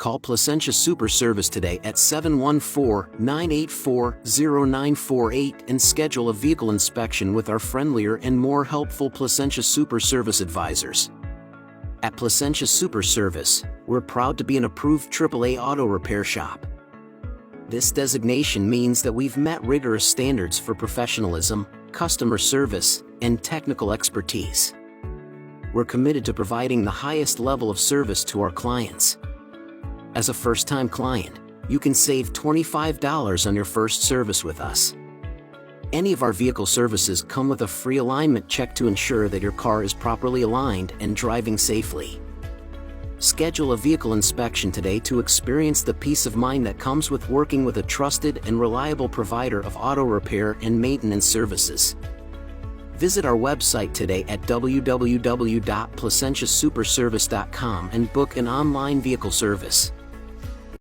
Call Placentia Super Service today at 714-984-0948 and schedule a vehicle inspection with our friendlier and more helpful Placentia Super Service advisors. At Placentia Super Service, we're proud to be an approved AAA auto repair shop. This designation means that we've met rigorous standards for professionalism, customer service, and technical expertise. We're committed to providing the highest level of service to our clients. As a first-time client, you can save $25 on your first service with us. Any of our vehicle services come with a free alignment check to ensure that your car is properly aligned and driving safely. Schedule a vehicle inspection today to experience the peace of mind that comes with working with a trusted and reliable provider of auto repair and maintenance services. Visit our website today at www.placentiasuperservice.com and book an online vehicle service.